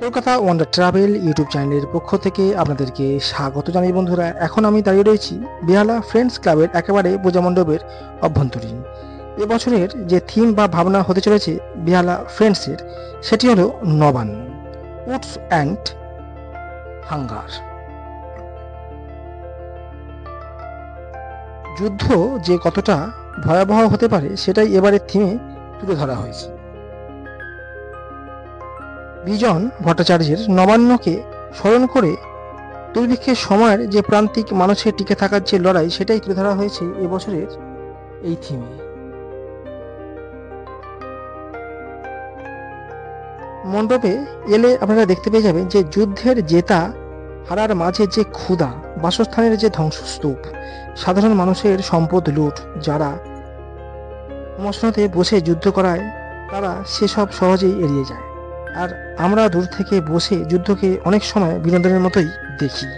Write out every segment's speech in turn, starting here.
Kolkata wonder travel YouTube চ্যানেলের পক্ষ থেকে আপনাদেরকে স্বাগত জানাই বন্ধুরা। এখন আমি দাঁড়িয়ে রয়েছি বেহালা ফ্রেন্ডস ক্লাবের একেবারে পূজা মণ্ডপের অভ্যন্তরীণ। এবছরের যে থিম বা ভাবনা হতে চলেছে বেহালা ফ্রেন্ডসের, সেটি হলো নবান্ন, উডস অ্যান্ড হাঙ্গার। যুদ্ধ যে কতটা ভয়াবহ হতে পারে সেটাই এবারের থিমে তুলে ধরা হয়েছে। বিজন ভট্টাচার্যের নবান্নকে স্মরণ করে দুর্ভিক্ষের সময়ের যে প্রান্তিক মানুষের টিকে থাকার যে লড়াই, সেটাই তুলে ধরা হয়েছে এবছরের এই থিমে। মণ্ডপে এলে আপনারা দেখতে পেয়ে যাবেন যে যুদ্ধের জেতা হারার মাঝে যে ক্ষুধা, বাসস্থানের যে ধ্বংসস্তূপ, সাধারণ মানুষের সম্পদ লুট, যারা মসনদে বসে যুদ্ধ করায় তারা সেসব সহজেই এড়িয়ে যায়, আর আমরা দূর থেকে বসে যুদ্ধকে অনেক সময় বিনোদনের মতোই দেখি।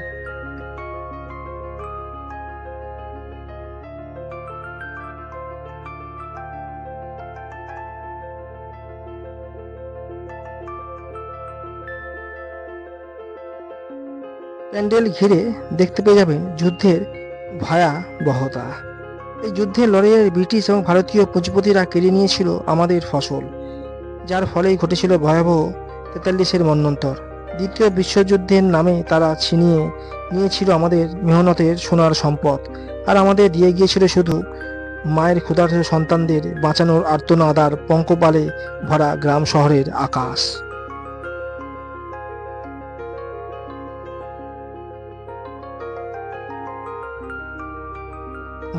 প্যান্ডেল ঘিরে দেখতে পেয়ে যাবেন যুদ্ধের ভয়াবহতা। এই যুদ্ধের লড়াইয়ে ব্রিটিশ এবং ভারতীয় পুঁজিপতিরা কেড়ে নিয়েছিল আমাদের ফসল, যার ফলেই ঘটেছিল ভয়াবহ 43-এর মন্বন্তর। দ্বিতীয় বিশ্বযুদ্ধের নামে তারা ছিনিয়ে নিয়েছিল আমাদের মেহনতের সোনার সম্পদ, আর আমাদের দিয়ে গিয়েছিল শুধু মায়ের ক্ষুধার্ত সন্তানদের বাঁচানোর আর্তনাদ আর পঙ্কপালে ভরা গ্রাম শহরের আকাশ।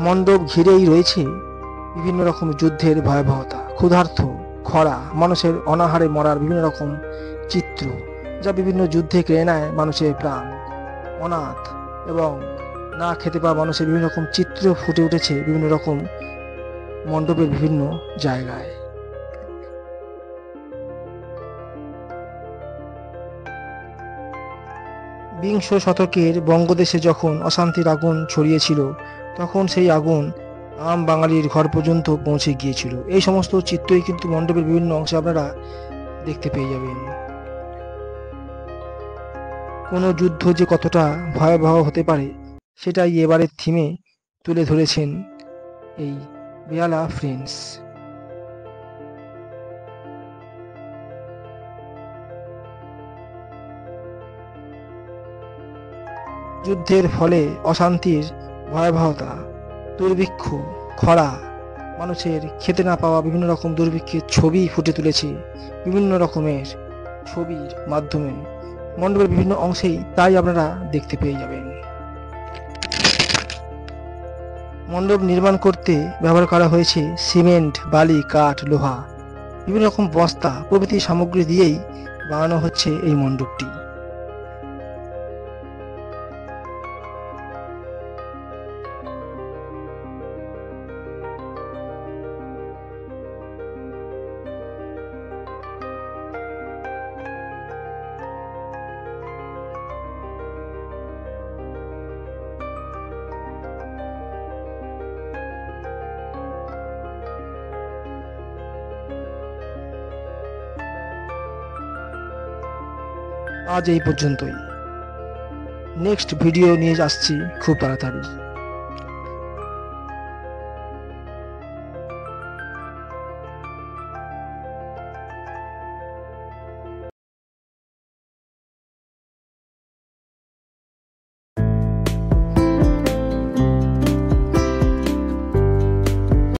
মণ্ডপ ঘিরেই রয়েছে বিভিন্ন রকম যুদ্ধের ভয়াবহতা, ক্ষুধার্ত, খরা, মানুষের অনাহারে মরার বিভিন্ন রকম চিত্র, যা বিভিন্ন যুদ্ধে কেড়ে নেয় মানুষের প্রাণ। অনাথ এবং না খেতে পাওয়া মানুষের বিভিন্ন রকম চিত্র ফুটে উঠেছে বিভিন্ন রকম মণ্ডপের বিভিন্ন জায়গায়। বিংশ শতকের বঙ্গদেশে যখন অশান্তির আগুন ছড়িয়েছিল, তখন সেই আগুন আম বাঙালির ঘর পর্যন্ত পৌঁছে গিয়েছিল। এই সমস্ত চিত্রই কিন্তু মণ্ডপের বিভিন্ন অংশে আপনারা দেখতে পেয়ে যাবেন। কোনো যুদ্ধ যে কতটা ভয়াবহ হতে পারে সেটাই এবারের থিমে তুলে ধরেছেন এই বেহালা ফ্রেন্ডস। যুদ্ধের ফলে অশান্তির ভয়াবহতা, দুর্ভিক্ষ, খরা, মানুষের খেতে না পাওয়া বিভিন্ন রকম দুর্ভিক্ষের ছবি ফুটে তুলেছে বিভিন্ন রকমের ছবির মাধ্যমে মণ্ডপের বিভিন্ন অংশেই, তাই আপনারা দেখতে পেয়ে যাবেন। মণ্ডপ নির্মাণ করতে ব্যবহার করা হয়েছে সিমেন্ট, বালি, কাঠ, লোহা, বিভিন্ন রকম বস্তা প্রভৃতি সামগ্রী দিয়েই বানানো হচ্ছে এই মণ্ডপটি। আজ এই পর্যন্তই। নেক্সট ভিডিও নিয়ে আসছি খুব তাড়াতাড়ি।